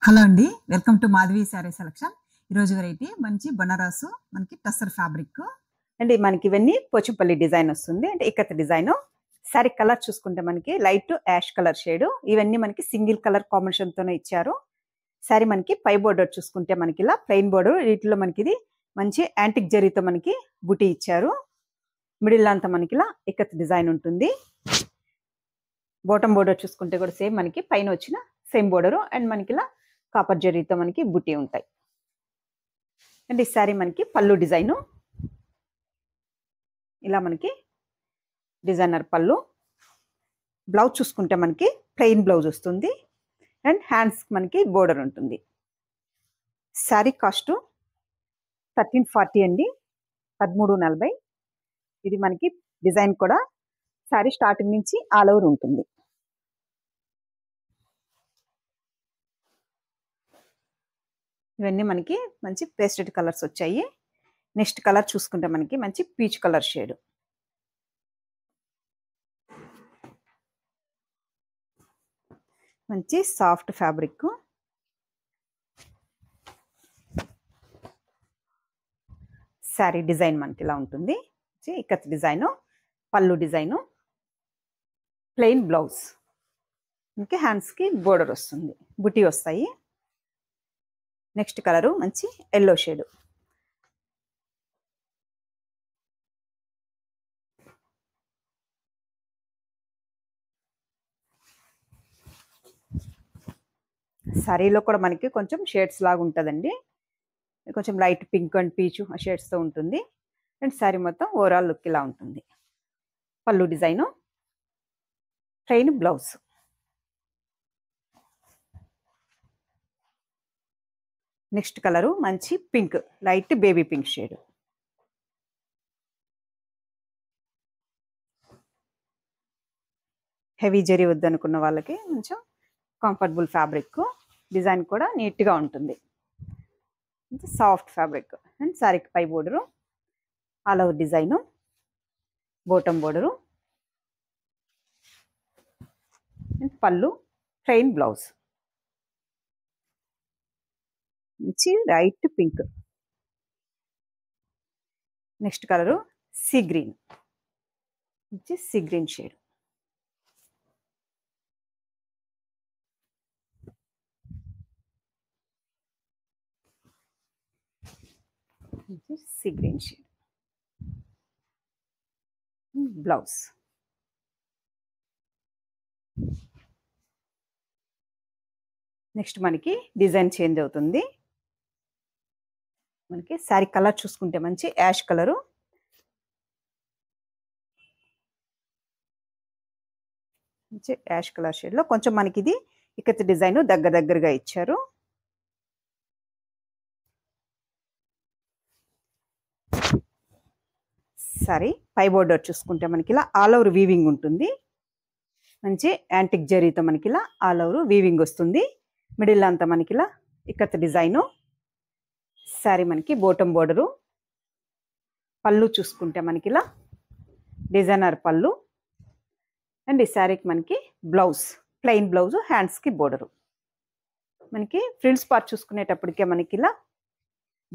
Hello అండి. Welcome to Madhavi sari selection. ఈరోజు variety మంచి బనారసు మనకి టస్సర్ ఫ్యాబ్రిక్ అండి. మనకి ఇవన్నీ పోచంపల్లి డిజైన్ వస్తుంది. అంటే ఇక్కత్ డిజైన్. శారీ కలర్ చూసుకుంటే మనకి లైట్ యాష్ కలర్ షేడ్. ఇవన్నీ మనకి సింగిల్ కలర్ కాంబినేషన్ తోనే ఇచ్చారు. శారీ మనకి పై బోర్డర్ చూసుకుంటే మనకి ఇలా ప్లెయిన్ బోర్డర్, వీటిలో మనకి ఇది మంచి యాంటిక్ జరీతో మనకి బుటీ ఇచ్చారు. మిడిల్ అంతా మనకి ఇలా ఇక్కత్ డిజైన్ ఉంటుంది. బాటమ్ బోర్డర్ చూసుకుంటే కూడా సేమ్ మనకి పైన వచ్చిన సేమ్ బోర్డర్ అండ్ మనకి ఇలా కాపర్ జరీతో మనకి బుటీ ఉంటాయి. అండ్ ఈ శారీ మనకి పళ్ళు డిజైను ఇలా మనకి డిజైనర్ పళ్ళు. బ్లౌజ్ చూసుకుంటే మనకి ప్లెయిన్ బ్లౌజ్ వస్తుంది అండ్ హ్యాండ్స్ మనకి బోర్డర్ ఉంటుంది. శారీ కాస్ట్ 1340 అండి, 1340. ఇది మనకి డిజైన్ కూడా శారీ స్టార్టింగ్ నుంచి ఆల్ ఓవర్ ఉంటుంది. ఇవన్నీ మనకి మంచి పేస్టెడ్ కలర్స్ వచ్చాయి. నెక్స్ట్ కలర్ చూసుకుంటే మనకి మంచి పీచ్ కలర్ షేడ్. మంచి సాఫ్ట్ ఫ్యాబ్రిక్. శారీ డిజైన్ మనకి ఇలా ఉంటుంది. ఇక్కత్ డిజైన్, పళ్ళు డిజైను, ప్లెయిన్ బ్లౌజ్, ఇంకా హ్యాండ్స్కి బోర్డర్ వస్తుంది, బుటీ వస్తాయి. నెక్స్ట్ కలరు మంచి ఎల్లో షేడ్. శారీలో కూడా మనకి కొంచెం షేడ్స్ లాగా ఉంటుందండి. కొంచెం లైట్ పింక్ అండ్ పీచు ఆ షేడ్స్తో ఉంటుంది. అండ్ శారీ మొత్తం ఓవరాల్ లుక్ ఇలా ఉంటుంది. Pallu design, plain blouse. Next colour మంచి pink, light baby pink shade. Heavy zari వద్దనుకున్న వాళ్ళకి కొంచెం కంఫర్టబుల్ ఫ్యాబ్రిక్. డిజైన్ కూడా నీట్గా ఉంటుంది. Soft fabric. అండ్ శారీకి పై border, all over design, bottom border and pallu, plain blouse. మంచి light pink. Next colour sea green, మంచి sea green shade. Sea green shade. Blouse. Next మనకి డిజైన్ చేంజ్ అవుతుంది. మనకి శారీ కలర్ చూసుకుంటే మంచి యాష్ కలరు. మంచి యాష్ కలర్ షేడ్లో కొంచెం మనకి ఇది ఇక్కత్ డిజైన్ దగ్గరగా ఇచ్చారు. సారీ పై బోర్డర్ చూసుకుంటే మనకి ఇలా ఆల్ ఓవర్ వీవింగ్ ఉంటుంది. మంచి యాంటిక్ జరీతో మనకి ఇలా ఆల్ ఓవర్ వీవింగ్ వస్తుంది. మిడిల్ అంతా మనకి ఇలా ఇక్కత్ డిజైను. శారీ మనకి బాటమ్ బోర్డరు. పళ్ళు చూసుకుంటే మనకి ఇలా డిజైనర్ పళ్ళు. అండ్ ఈ శారీకి మనకి బ్లౌజ్, ప్లెయిన్ బ్లౌజ్, హ్యాండ్స్కి బోర్డరు. మనకి ఫ్రిల్స్ పార్ట్ చూసుకునేటప్పటికే మనకి ఇలా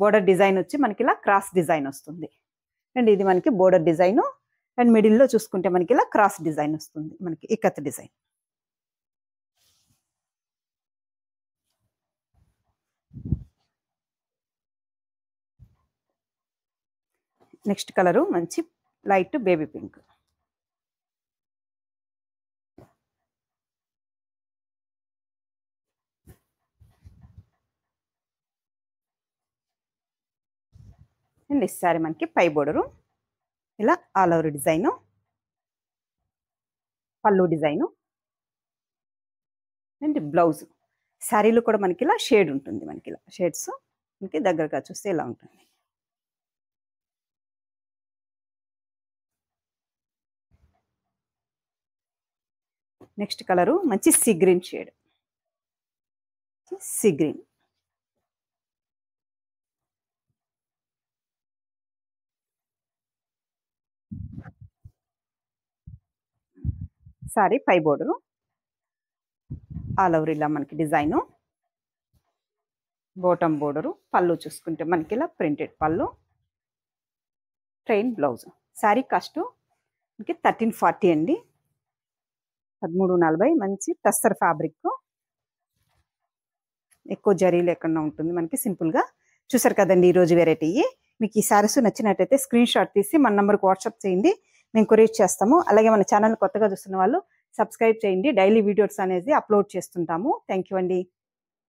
బోర్డర్ డిజైన్ వచ్చి మనకి ఇలా క్రాస్ డిజైన్ వస్తుంది. అండ్ ఇది మనకి బోర్డర్ డిజైను. అండ్ మిడిల్లో చూసుకుంటే మనకి ఇలా క్రాస్ డిజైన్ వస్తుంది, మనకి ఇక్కత్ డిజైన్. నెక్స్ట్ కలరు మంచి లైట్ బేబీ పింక్. అండ్ ఈసారి మనకి పై బోర్డరు ఇలా ఆల్ ఓవర్ డిజైను, పళ్ళు డిజైను అండ్ బ్లౌజ్. శారీలో కూడా మనకి ఇలా షేడ్ ఉంటుంది. మనకి ఇలా షేడ్స్ మనకి దగ్గరగా చూస్తే ఇలా ఉంటుంది. నెక్స్ట్ కలరు మంచి sea green shade. Sea green. Sari పై బోర్డరు ఆల్ ఓవర్ ఇలా మనకి డిజైను. Bottom border. పళ్ళు చూసుకుంటే మనకి ఇలా ప్రింటెడ్ పళ్ళు, ప్లెయిన్ బ్లౌజ్. శారీ కాస్ట్ మనకి 1340 అండి, 1340. మంచి టస్సర్ ఫ్యాబ్రిక్, ఎక్కువ జరీ లేకుండా ఉంటుంది మనకి సింపుల్గా. చూసారు కదండి ఈరోజు వెరైటీ. మీకు ఈ శారీస్ నచ్చినట్టయితే స్క్రీన్ షాట్ తీసి మన నెంబర్కి వాట్సాప్ చేయండి, మేము కొరియర్ చేస్తాము. అలాగే మన ఛానల్ కొత్తగా చూస్తున్న వాళ్ళు సబ్స్క్రైబ్ చేయండి, డైలీ వీడియోస్ అనేది అప్లోడ్ చేస్తుంటాము. థ్యాంక్ యూ అండి.